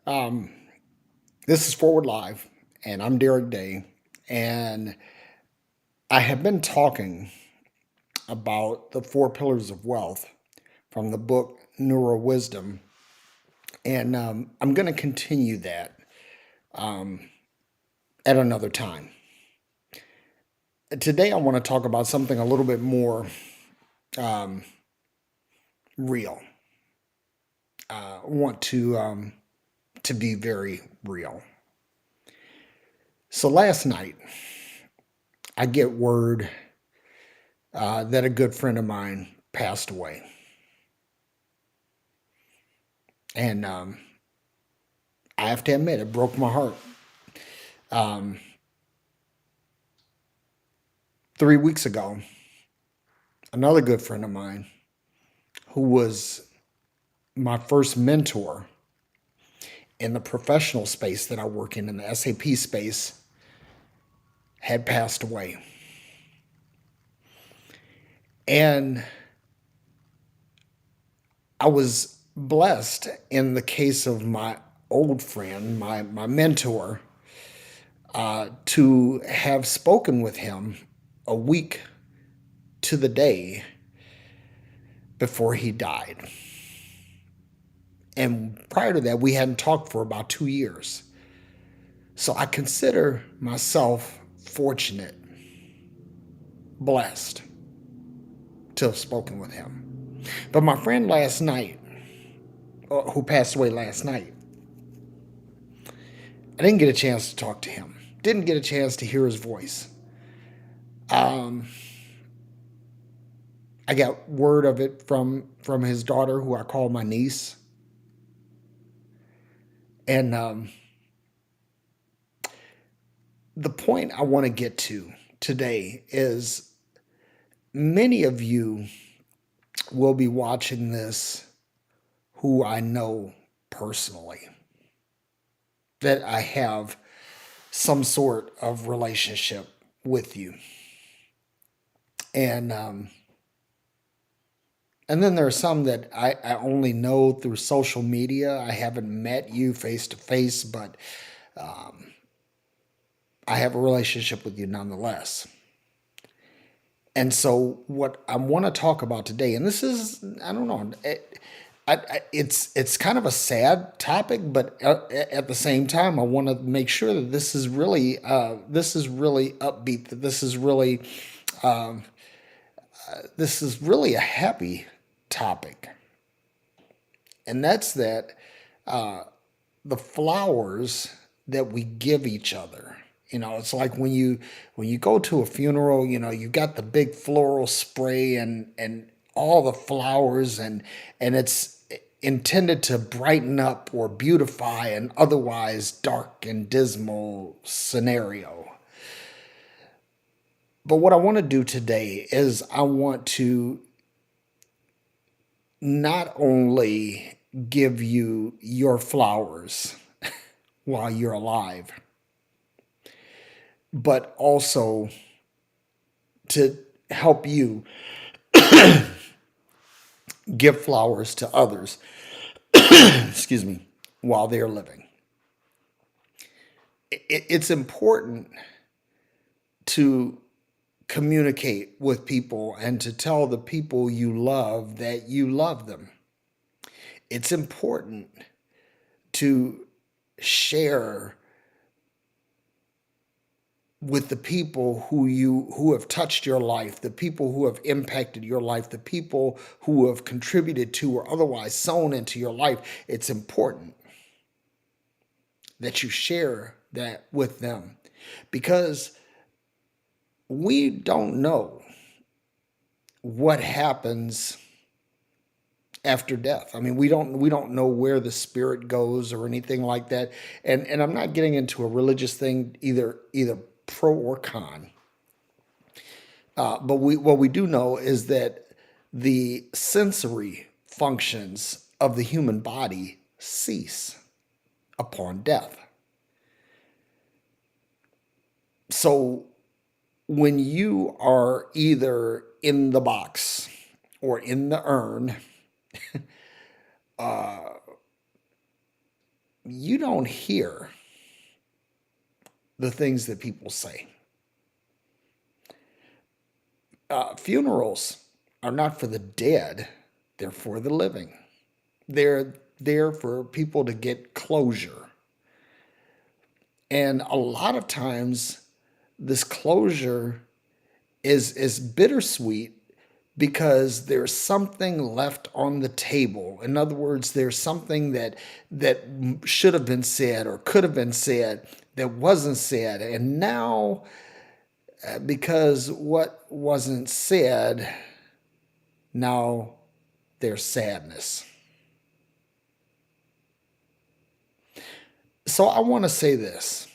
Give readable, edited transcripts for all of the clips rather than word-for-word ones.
Um, this is Forward Live, and I'm Derrick Day, and I have been talking about the four pillars of wealth from the book Neuro Wisdom, and I'm going to continue that at another time. Today, I want to talk about something a little bit more um, real. I want to be very real. So last night, I get word that a good friend of mine passed away. And I have to admit, it broke my heart. Um, 3 weeks ago, another good friend of mine, who was my first mentor in the professional space that I work in the SAP space, had passed away. And I was blessed in the case of my old friend, my mentor, to have spoken with him a week to the day before he died. And prior to that, we hadn't talked for about 2 years. So I consider myself fortunate, blessed to have spoken with him. But my friend last night, who passed away last night, I didn't get a chance to talk to him. Didn't get a chance to hear his voice. Um, I got word of it from his daughter, who I call my niece, and the point I want to get to today is many of you will be watching this who I know personally, that I have some sort of relationship with you. And and then there are some that I only know through social media. I haven't met you face to face, but I have a relationship with you nonetheless. And so, what I want to talk about today, and this is, I don't know, it's kind of a sad topic, but at the same time, I want to make sure that this is really upbeat. That this is really a happy topic, and that's that the flowers that we give each other. It's like when you go to a funeral, you got the big floral spray and all the flowers, and it's intended to brighten up or beautify an otherwise dark and dismal scenario. But what I want to do today is I want to not only give you your flowers while you're alive, but also to help you give flowers to others, excuse me, while they're living. It's important to communicate with people and to tell the people you love that you love them. It's important to share with the people who have touched your life, the people who have impacted your life, the people who have contributed to or otherwise sown into your life. It's important that you share that with them, because we don't know what happens after death. I mean, we don't know where the spirit goes or anything like that. And I'm not getting into a religious thing, either pro or con. But what we do know is that the sensory functions of the human body cease upon death. So when you are either in the box or in the urn, you don't hear the things that people say. Funerals are not for the dead, they're for the living. They're there for people to get closure. And a lot of times, this closure is bittersweet because there's something left on the table. In other words, there's something that should have been said or could have been said that wasn't said. And now, because what wasn't said, now there's sadness. So I want to say this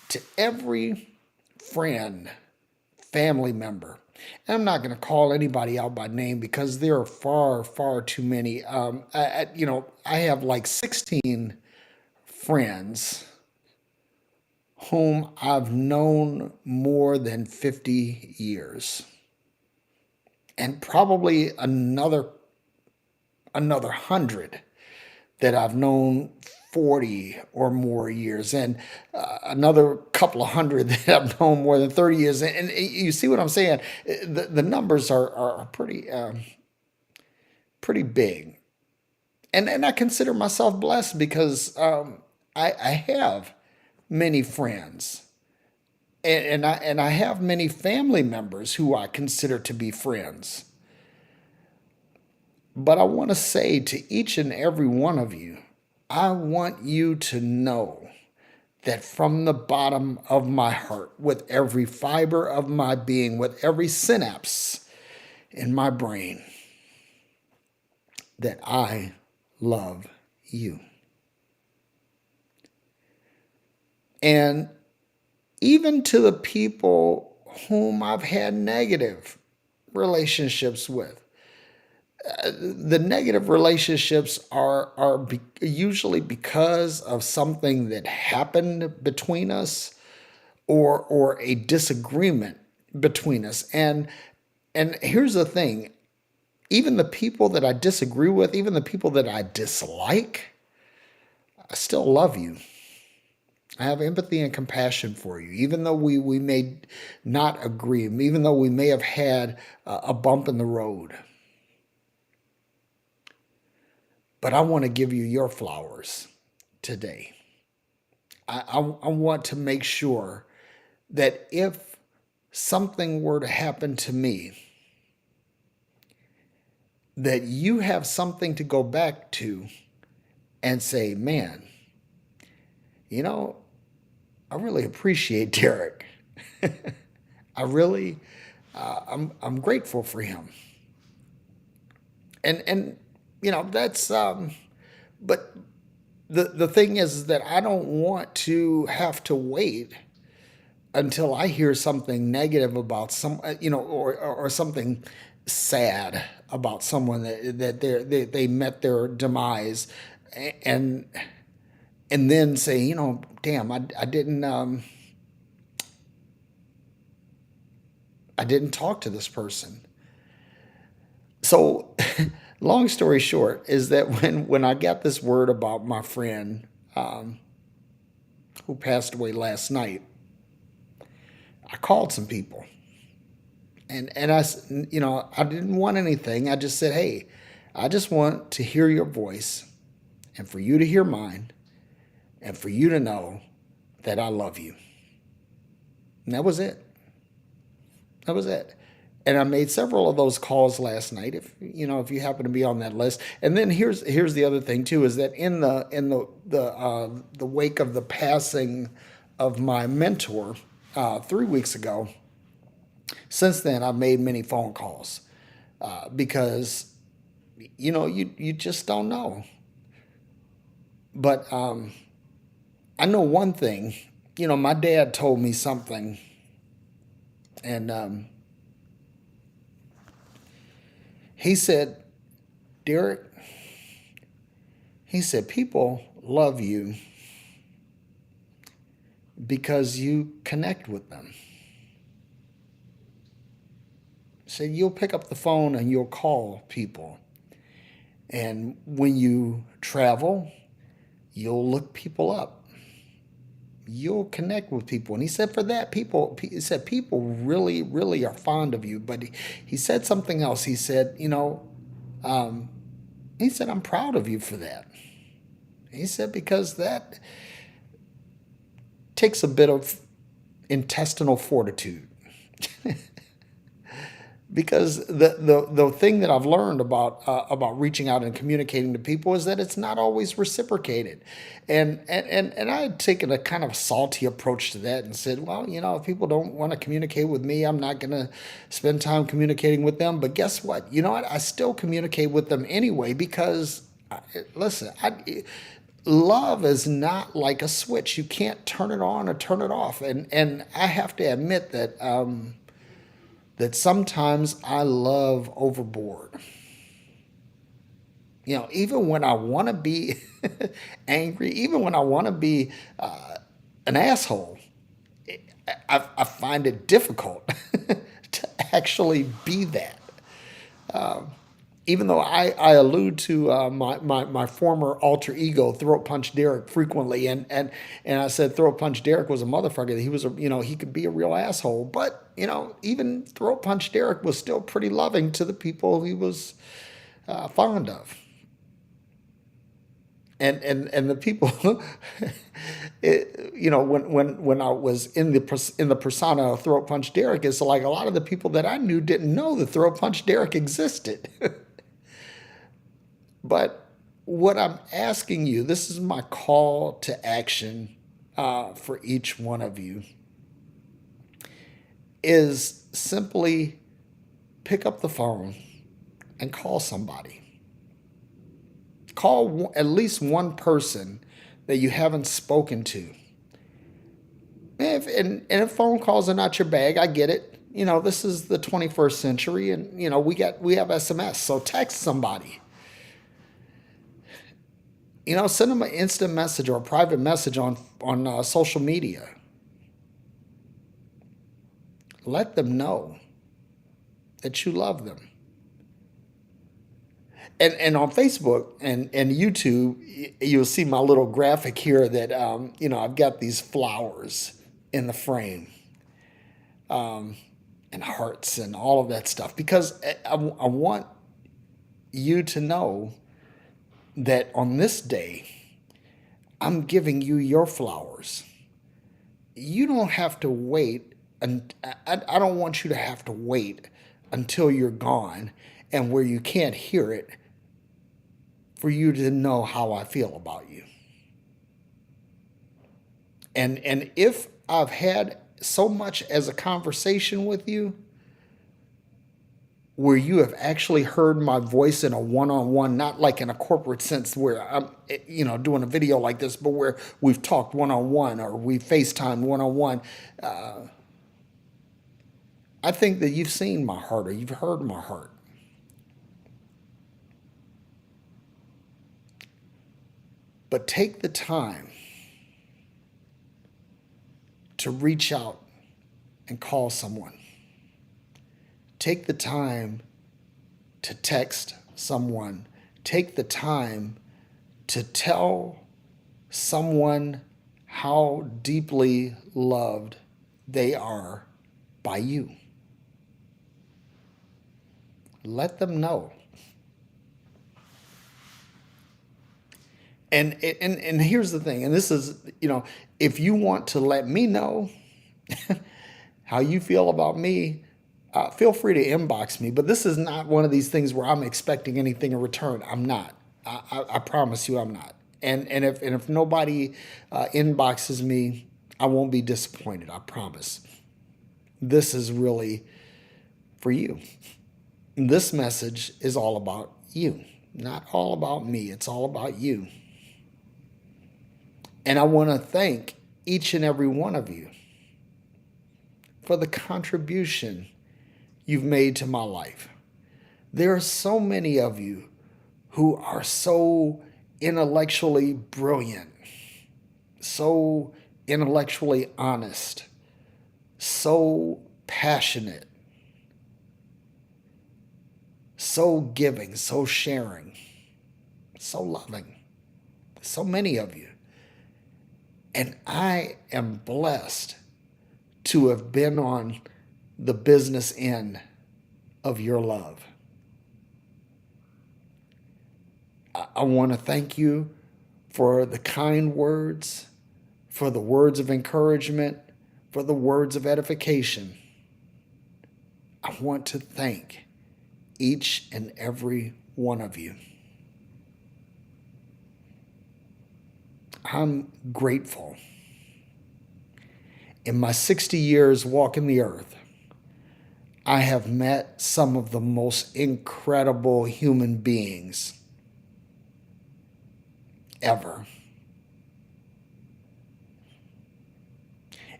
to every friend, family member. And I'm not going to call anybody out by name because there are far, far too many. I have like 16 friends whom I've known more than 50 years, and probably another 100 that I've known 40 or more years, and another couple of hundred that I've known more than 30 years. And you see what I'm saying? The numbers are pretty big. And I consider myself blessed because I have many friends. And I have many family members who I consider to be friends. But I want to say to each and every one of you, I want you to know that from the bottom of my heart, with every fiber of my being, with every synapse in my brain, that I love you. And even to the people whom I've had negative relationships with, the negative relationships are usually because of something that happened between us, or a disagreement between us. And here's the thing, even the people that I disagree with, even the people that I dislike, I still love you. I have empathy and compassion for you, even though we may not agree, even though we may have had a bump in the road. But I want to give you your flowers today. I want to make sure that if something were to happen to me, that you have something to go back to and say, man, you know, I really appreciate Derrick. I really, I'm grateful for him. And that's but the thing is that I don't want to have to wait until I hear something negative about or something sad about someone that they met their demise, and and then say, damn, I didn't talk to this person. So, long story short is that when I got this word about my friend who passed away last night, I called some people, and I didn't want anything. I just said, hey, I just want to hear your voice, and for you to hear mine, and for you to know that I love you. And that was it. That was it. And I made several of those calls last night. If you happen to be on that list. And then here's the other thing too, is that in the wake of the passing of my mentor 3 weeks ago, since then I've made many phone calls because you just don't know. But I know one thing. My dad told me something, and he said, Derrick, he said, people love you because you connect with them. He said, you'll pick up the phone and you'll call people. And when you travel, You'll look people up. You'll connect with people. And he said for that, he said people really, really are fond of you. But he said something else. He said, um, he said, I'm proud of you for that. He said, because that takes a bit of intestinal fortitude. Because the thing that I've learned about reaching out and communicating to people is that it's not always reciprocated, and I had taken a kind of salty approach to that and said, well, if people don't want to communicate with me, I'm not going to spend time communicating with them. But guess what? You know what? I still communicate with them anyway because, listen, love is not like a switch. You can't turn it on or turn it off, and I have to admit that. That sometimes I love overboard. Even when I want to be angry, even when I want to be an asshole, I find it difficult to actually be that. Even though I allude to my former alter ego, Throat Punch Derrick, frequently, and I said Throat Punch Derrick was a motherfucker. He was he could be a real asshole, but even Throat Punch Derrick was still pretty loving to the people he was fond of, and the people, when I was in the persona of Throat Punch Derrick, it's like a lot of the people that I knew didn't know that Throat Punch Derrick existed. But what I'm asking you, this is my call to action for each one of you, is simply pick up the phone and call somebody. Call at least one person that you haven't spoken to. And if phone calls are not your bag, I get it. This is the 21st century, and we have SMS, so text somebody. Send them an instant message or a private message on social media. Let them know that you love them. And on Facebook and YouTube, you'll see my little graphic here that I've got these flowers in the frame, and hearts and all of that stuff, because I want you to know that on this day, I'm giving you your flowers. You don't have to wait, and I don't want you to have to wait until you're gone and where you can't hear it for you to know how I feel about you. And if I've had so much as a conversation with you where you have actually heard my voice in a one-on-one, not like in a corporate sense where I'm, doing a video like this, but where we've talked one-on-one or we FaceTime one-on-one, I think that you've seen my heart or you've heard my heart. But take the time to reach out and call someone. Take the time to text someone. Take the time to tell someone how deeply loved they are by you. Let them know. And here's the thing, and this is, if you want to let me know how you feel about me, feel free to inbox me. But this is not one of these things where I'm expecting anything in return. I'm not. I promise you I'm not. And if nobody inboxes me, I won't be disappointed. I promise. This is really for you. This message is all about you, not all about me. It's all about you. And I want to thank each and every one of you for the contribution you've made to my life. There are so many of you who are so intellectually brilliant, so intellectually honest, so passionate, so giving, so sharing, so loving. So many of you. And I am blessed to have been on the business end of your love. I want to thank you for the kind words, for the words of encouragement, for the words of edification. I want to thank each and every one of you. I'm grateful. In my 60 years walking the earth, I have met some of the most incredible human beings ever.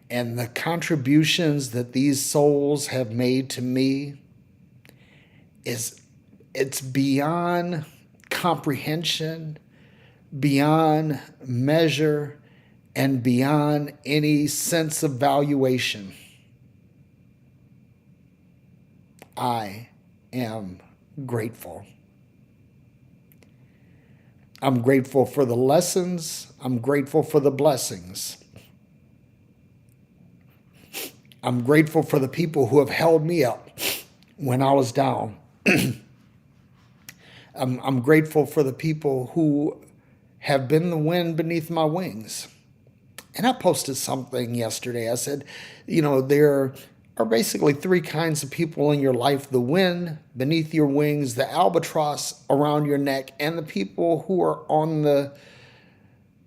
And the contributions that these souls have made to me it's beyond comprehension, beyond measure, and beyond any sense of valuation. I am grateful. I'm grateful for the lessons. I'm grateful for the blessings. I'm grateful for the people who have held me up when I was down. I'm grateful for the people who have been the wind beneath my wings. And I posted something yesterday. I said, there are basically three kinds of people in your life: the wind beneath your wings, the albatross around your neck, and the people who are on the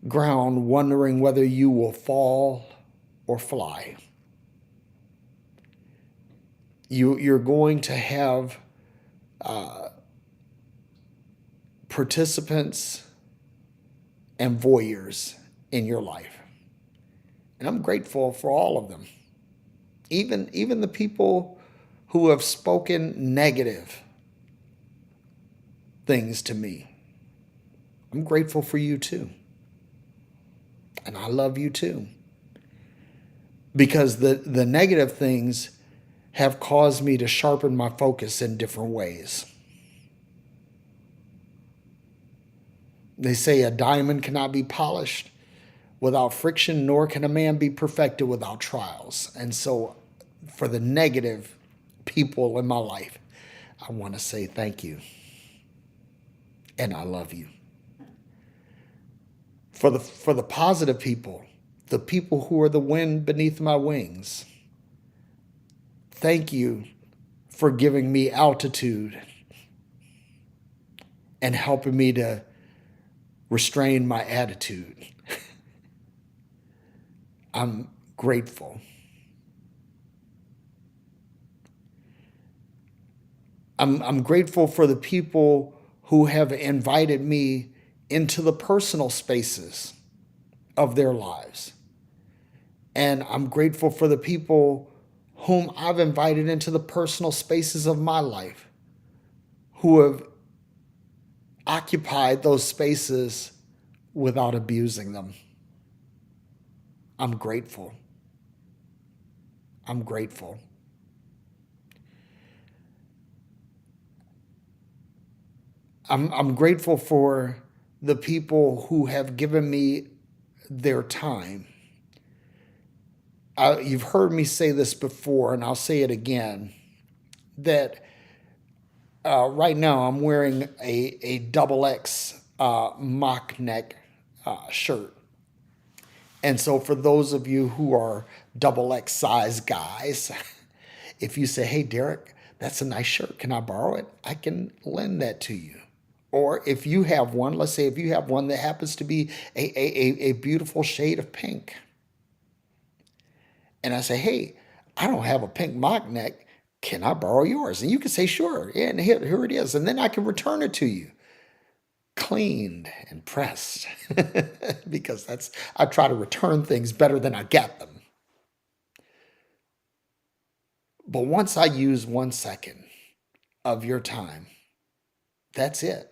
ground wondering whether you will fall or fly. You're going to have participants and voyeurs in your life. And I'm grateful for all of them. Even the people who have spoken negative things to me. I'm grateful for you too. And I love you too. Because the negative things have caused me to sharpen my focus in different ways. They say a diamond cannot be polished without friction, nor can a man be perfected without trials. And so for the negative people in my life, I want to say thank you. And I love you. For the positive people, the people who are the wind beneath my wings, thank you for giving me altitude and helping me to restrain my attitude. I'm grateful. I'm grateful for the people who have invited me into the personal spaces of their lives. And I'm grateful for the people whom I've invited into the personal spaces of my life, who have occupied those spaces without abusing them. I'm grateful. I'm grateful. I'm grateful for the people who have given me their time. You've heard me say this before, and I'll say it again, that right now I'm wearing a double X mock neck shirt. And so for those of you who are double X size guys, if you say, hey, Derrick, that's a nice shirt, can I borrow it? I can lend that to you. Or if you have one, let's say if you have one that happens to be a beautiful shade of pink. And I say, hey, I don't have a pink mock neck. Can I borrow yours? And you can say, sure. Yeah, and here it is. And then I can return it to you, cleaned and pressed. Because I try to return things better than I get them. But once I use 1 second of your time, that's it.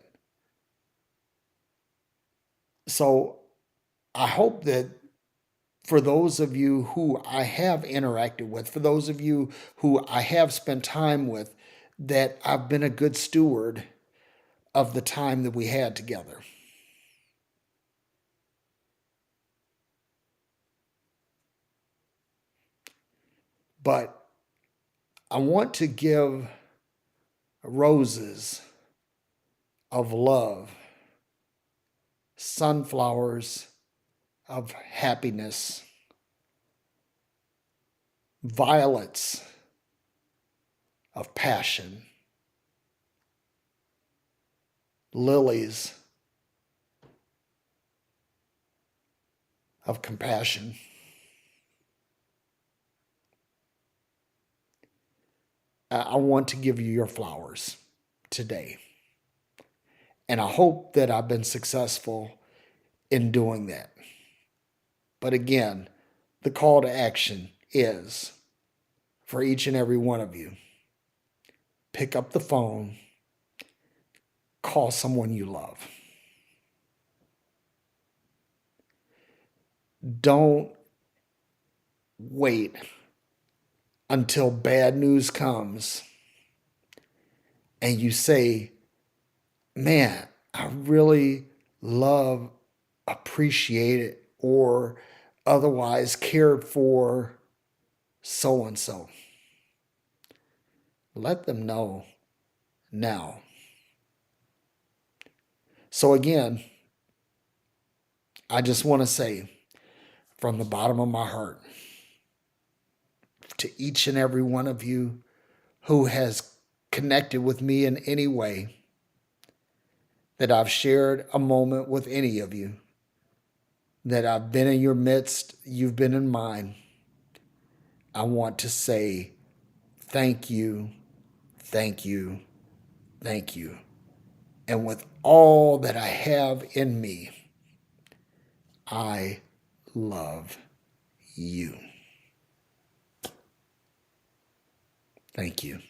So I hope that for those of you who I have interacted with, for those of you who I have spent time with, that I've been a good steward of the time that we had together. But I want to give roses of love, sunflowers of happiness, violets of passion, lilies of compassion. I want to give you your flowers today. And I hope that I've been successful in doing that. But again, the call to action is for each and every one of you, pick up the phone, call someone you love. Don't wait until bad news comes and you say, man, I really love, appreciate it, or otherwise cared for so and so. Let them know now. So again, I just want to say from the bottom of my heart to each and every one of you who has connected with me in any way, that I've shared a moment with any of you, that I've been in your midst, you've been in mine, I want to say thank you, thank you, thank you. And with all that I have in me, I love you. Thank you.